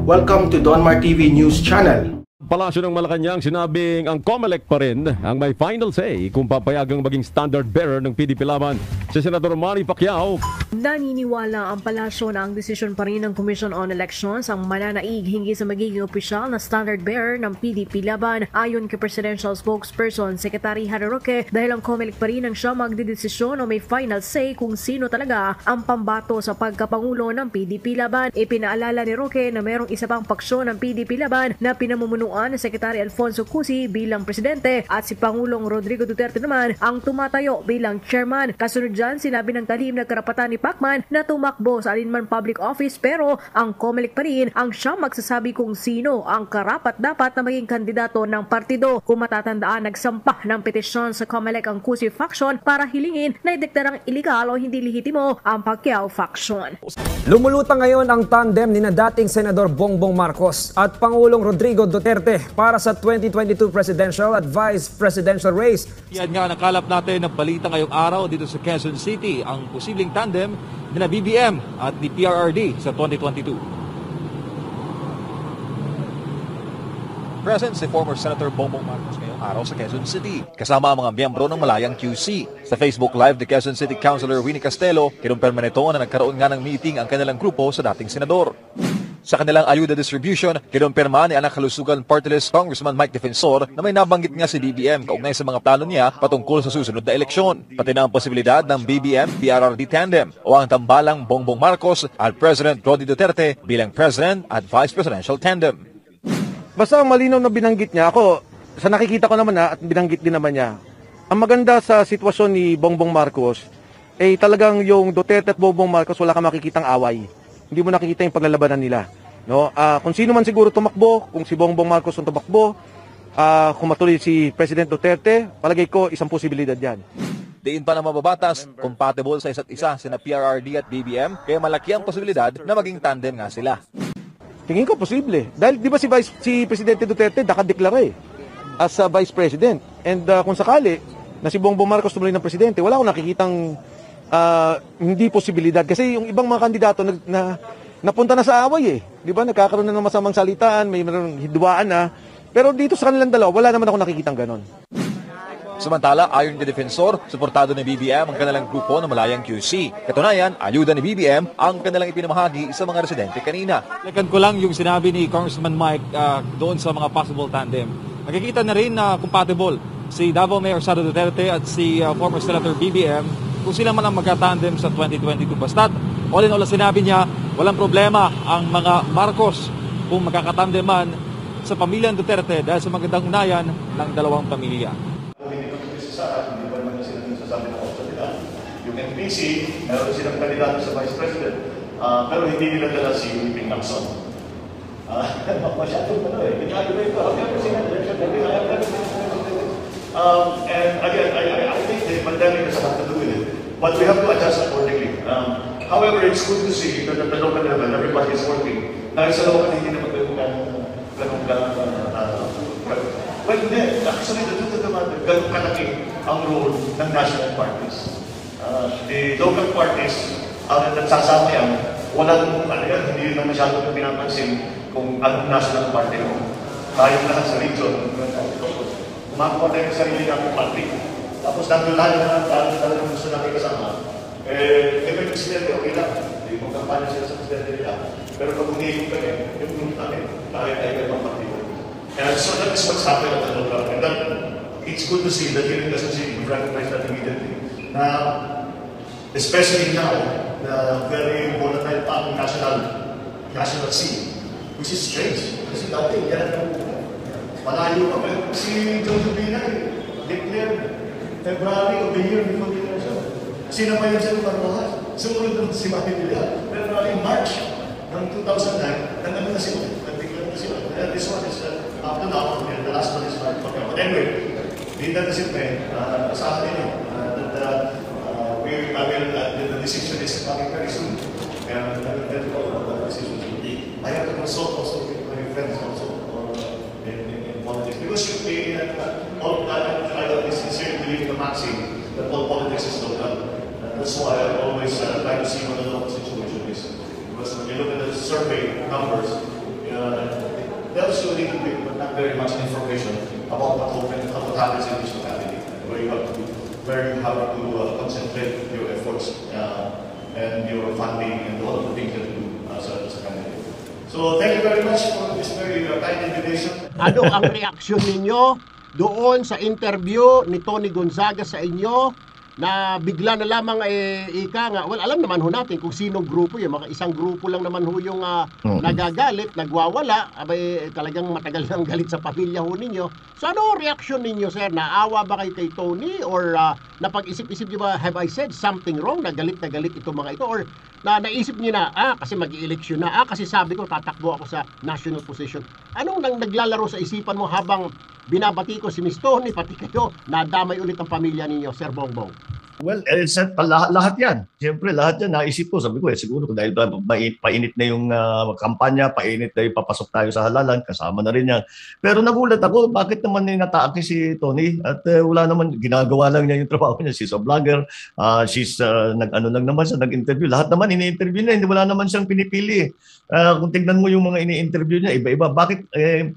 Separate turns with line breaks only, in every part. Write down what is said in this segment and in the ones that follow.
Welcome to Donmar TV News Channel.
Palasyo ng Malacanang sinabing ang COMELEC pa rin ang may final say kung papayagang maging standard bearer ng PDP laban si Senador Manny Pacquiao.
Naniniwala ang palasyo na ang desisyon pa rin ng Commission on Elections ang mananaig hinggil sa magiging opisyal na standard bearer ng PDP laban. Ayon kay Presidential Spokesperson Secretary Harry Roque, dahil ang COMELEC pa rin ang siya magdedesisyon o may final say kung sino talaga ang pambato sa pagkapangulo ng PDP laban. Ipinaalala ni Roque na mayroong isa pang paksyon ng PDP laban na pinamumunuan ni Secretary Alfonso Cusi bilang presidente at si Pangulong Rodrigo Duterte naman ang tumatayo bilang chairman. Kasunod dyan, sinabi ng talihim na karapatan ni Pacman na tumakbo sa alinman public office pero ang COMELEC pa rin ang siyang magsasabi kung sino ang karapat-dapat na maging kandidato ng partido. Kung matatandaan, nagsampah ng petisyon sa COMELEC ang Cusi faction para hilingin na ideklarang iligal o hindi lehitimo ang Pacquiao faction.
Lumulutang ngayon ang tandem ni na dating Senador Bongbong Marcos at Pangulong Rodrigo Duterte para sa 2022 presidential at vice presidential race.
Yan nga nakalap natin ng balita ngayong araw dito sa Quezon City, ang posibleng tandem ni na BBM at ni PRRD sa 2022. Present si former Senator Bongbong Marcos ngayong araw sa Quezon City, kasama ang mga miyembro ng Malayang QC. Sa Facebook Live ni Quezon City Councilor Winnie Castelo, kinumpirma nito na nagkaroon nga ng meeting ang kanilang grupo sa dating senador. Sa kanilang ayuda distribution, kinumpirma ni anak kalusugan party list Congressman Mike Defensor na may nabanggit nga si BBM kaugnay sa mga plano niya patungkol sa susunod na eleksyon. Pati na ang posibilidad ng BBM-PRRD tandem o ang tambalang Bongbong Marcos at President Rodrigo Duterte bilang President at Vice Presidential tandem.
Basta malinaw na binanggit niya ako, sa nakikita ko naman na at binanggit din naman niya. Ang maganda sa sitwasyon ni Bongbong Marcos, talagang yung Duterte at Bongbong Marcos wala kang makikitang away. Hindi mo nakikita yung paglalabanan nila. No? Kung sino man siguro tumakbo, kung si Bongbong Marcos ang tumakbo, kung matuloy si President Duterte, palagay ko isang posibilidad yan.
Diin pa na mababatas, compatible sa isa't isa sina PRRD at BBM, kaya malaki ang posibilidad na maging tandem nga sila.
Tingin ko posible. Dahil di ba si Presidente Duterte nakadeklara as Vice President. And kung sakali na si Bongbong Marcos tumuloy ng Presidente, wala akong nakikitang hindi posibilidad. Kasi yung ibang mga kandidato napunta na sa away Di ba? Nagkakaroon na ng masamang salitaan, may hidwaan na. Pero dito sa kanilang dalawa, wala naman ako nakikitang ganon.
Samantala, ayon ni Defensor, suportado ni BBM ang kanilang grupo ng Malayang QC. Katunayan, ayuda ni BBM ang kanilang ipinamahagi sa mga residente kanina. Lakan ko lang yung sinabi ni Congressman Mike doon sa mga possible tandem. Nakikita na rin na compatible si Davao Mayor Sara Duterte at si former Senator BBM kung sila man ang magka-tandem sa 2022. Basta't, all in all, sinabi niya, walang problema ang mga Marcos kung magkakatandem man sa pamilyang Duterte dahil sa magandang unayan ng dalawang pamilya.
Hindi ba naman sila nasasabi na sa nila? Yung NPC, meron silang kandidato sa Vice President, pero hindi nila dala si Ping Lacson. Masyadong and again, I think the pandemic has a lot to do with it. But we have to adjust accordingly. However, it's good to see that at the local level, everybody is working. Dahil sa local, hindi naman ganun well, hindi. Actually, ganun kalaki ang role ng national parties. The local parties, nagsasama yan, walang, hindi na masyadong pinapansin kung anong national party mo. Tayo lahat sa region, kumakuha tayo sa sarili ng party. Tapos nandun lahat na talagang gusto namin kasama. May presidente, okay lang. Hindi mo kampanya sila sa presidente nila. Pero pag umiigong pa yung group namin, tayo ibang partido. And so that is what's happened at the local level. And that, it's good to see that here in Quezon City, we recognize that immediately. Especially now, na very volatile pa ang national scene, which is strange. Kasi dati, yan ang malayo pa. Si Jojo Binay, declared February of the year before the election. Sino pa yun sa lugar lahat? Sumunod naman si Manila. February, March ng 2009, nandun na sila. Nag-declare na sila. And this one is up to now, and the last one is March. But anyway, di na nasilme, sa akin yun, the decision is coming very soon. And the decision will be. I have to consult also with my friends also in politics. Because I sincerely believe in the maxim that all politics is local. That's why I always try to see what the local situation is. Because when you look at the survey numbers, tells you a little bit, but not very much information about what happens in this locality, where you have to concentrate your efforts and your funding and all of the things that you do as a candidate. So thank you very much for this very kind invitation.
Ano ang reaksyon ninyo doon sa interview ni Tony Gonzaga sa inyo na bigla na lamang ika nga, well, alam naman ho natin kung sinong grupo yun, mga isang grupo lang naman ho yung nagagalit, nagwawala, abay talagang matagal nang galit sa pamilya ho ninyo. So ano reaksyon ninyo, sir? Naawa ba kayo kay Tony or napag-isip-isip nyo ba, have I said something wrong, na galit itong mga ito, or naisip niyo na, kasi mag-i-eleksyon na, kasi sabi ko tatakbo ako sa national position. Anong naglalaro sa isipan mo habang binabati ko si Miss Tony, pati kayo, nadamay ulit ang pamilya ninyo, Sir Bongbong?
Well, lahat yan. Siyempre, lahat yan naisip ko. Sabi ko, siguro dahil painit na yung kampanya, painit na yung papasok tayo sa halalan, kasama na rin yan. Pero nagulat ako, bakit naman nataaki si Tony? At wala naman, ginagawa lang niya yung trabaho niya. She's a vlogger, she's nag-ano lang naman siya, nag-interview. Lahat naman ini-interview niya, hindi wala naman siyang pinipili. Kung tignan mo yung mga ini-interview niya, iba-iba. Bakit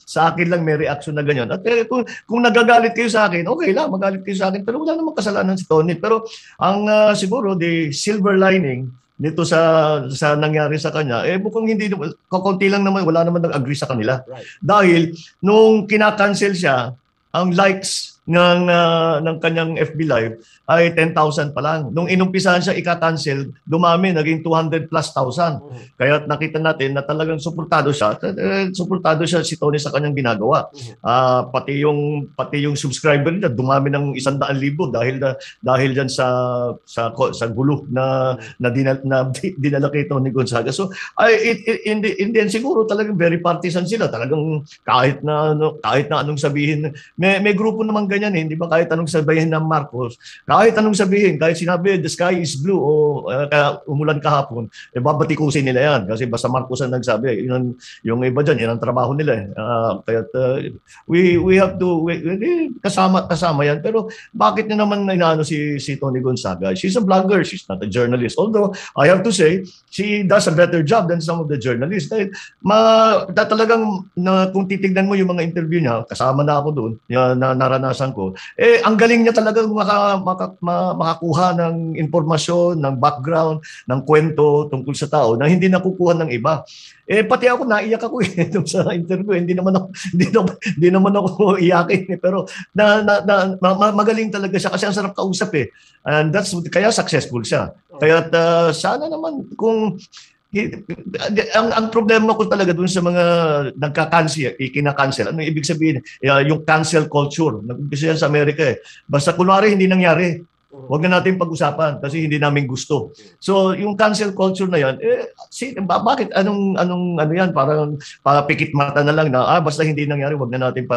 sa akin lang may reaction na ganyan? At kung nagagalit kayo sa akin, okay lang, magalit kayo sa akin. Pero wala namang kasalanan si Tony. Pero ang siguro the silver lining dito sa nangyari sa kanya, mukhang hindi, kakunti lang naman, wala naman nag-agree sa kanila. Right. Dahil nung kinakancel siya, ang likes ng kanyang FB Live ay 10,000 pa lang. Nung inumpisahan siya ika-cancel, dumami, naging 200 plus thousand. Kaya nakita natin na talagang suportado siya si Tony sa kanyang ginagawa. Pati yung subscriber niya dumami ng 100,000 dahil diyan sa gulo na dinala kay Tony Gonzaga. So in the end, siguro talagang very partisan sila. Talagang kahit na anong sabihin, may grupo naman ganyan, hindi ba, kahit anong sabihin ng Marcos, kahit anong sabihin, kahit sinabi the sky is blue o kaya umulan kahapon, babatikusin nila yan kasi basta Marcos ang nagsabi. Yung iba dyan, yan ang trabaho nila. Kaya we have to kasama yan. Pero bakit niya naman inaano si Tony Gonzaga? She's a vlogger, she's not a journalist. Although I have to say she does a better job than some of the journalists. Dahil talagang kung titignan mo yung mga interview niya, kasama na ako doon, na naranasan ko, ang galing niya talagang makakuha ng informasyon, ng background, ng kwento tungkol sa tao na hindi nakukuha ng iba. Pati ako naiyak ako nung sa interview. Hindi naman ako iyakin pero magaling talaga siya kasi ang sarap kausap And kaya successful siya. Kaya sana naman kung ang problema ko talaga dun sa mga kinakancel. Ano ibig sabihin? Yung cancel culture. Nag-umpisa yan sa Amerika Basta kunwari hindi nangyari, huwag na natin pag-usapan kasi hindi namin gusto. So yung cancel culture na yan, bakit anong ano yan? Parang pikit mata na lang na basta hindi nangyari, huwag na natin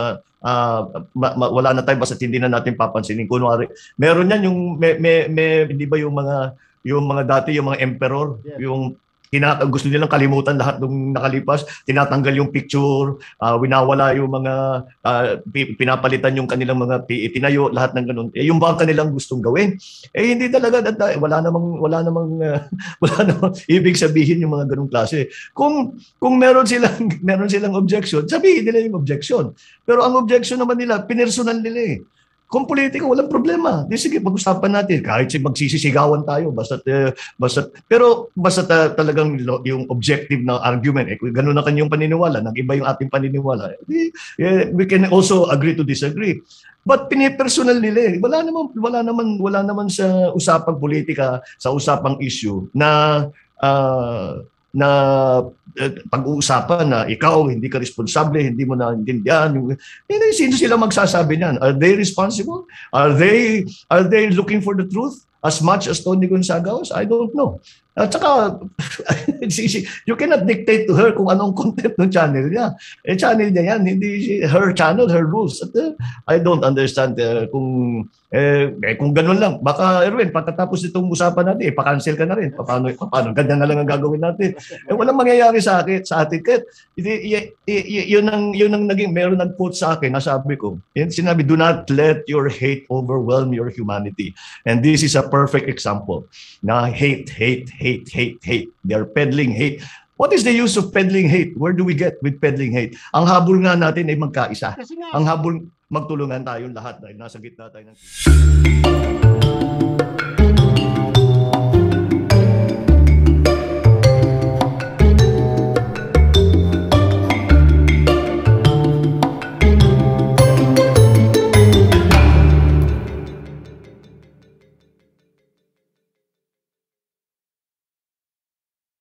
wala na tayo basta hindi na natin papansinin. Kunwari, meron yan yung hindi ba yung mga dati yung mga emperor, yung gusto nilang kalimutan lahat ng nakalipas, tinatanggal yung picture, winawala yung mga pinapalitan yung kanilang mga tinayo, lahat ng ganun. Yung ba ang kanilang gustong gawin? Hindi talaga, wala namang ibig sabihin yung mga ganung klase. Kung meron silang objection, sabihin nila yung objection. Pero ang objection naman nila, pinersonal nila Kung politiko, walang problema. Sige, pag-usapan natin. Kahit magsisisigawan tayo. Pero talagang yung objective na argument, kung gano'n na kanyang paniniwala, nag-iba yung ating paniniwala, we can also agree to disagree. But pinipersonal nila Wala naman sa usapang politika, sa usapang issue na pag-uusapan na ikaw hindi ka responsable, hindi mo naintindihan. Sino sila magsasabi niyan? Are they responsible? Are they looking for the truth as much as Tony Gonzaga was? I don't know. At saka, you cannot dictate to her kung anong content ng channel niya. Channel niya yan, hindi her channel, her rules. At I don't understand kung ganun lang. Baka, Erwin, patatapos itong usapan natin, pa-cancel ka na rin. Paano? Ganyan na lang ang gagawin natin. Walang mangyayari sa atin. Kahit, yun ang naging, meron nag-quote sa akin, nasabi ko, sinabi, do not let your hate overwhelm your humanity. And this is a perfect example na hate. They're peddling hate. What is the use of peddling hate? Where do we get with peddling hate? Ang habol nga natin ay magkaisa.
Kasi nga,
Ang habol magtulungan tayong lahat dahil nasa gitna tayo ng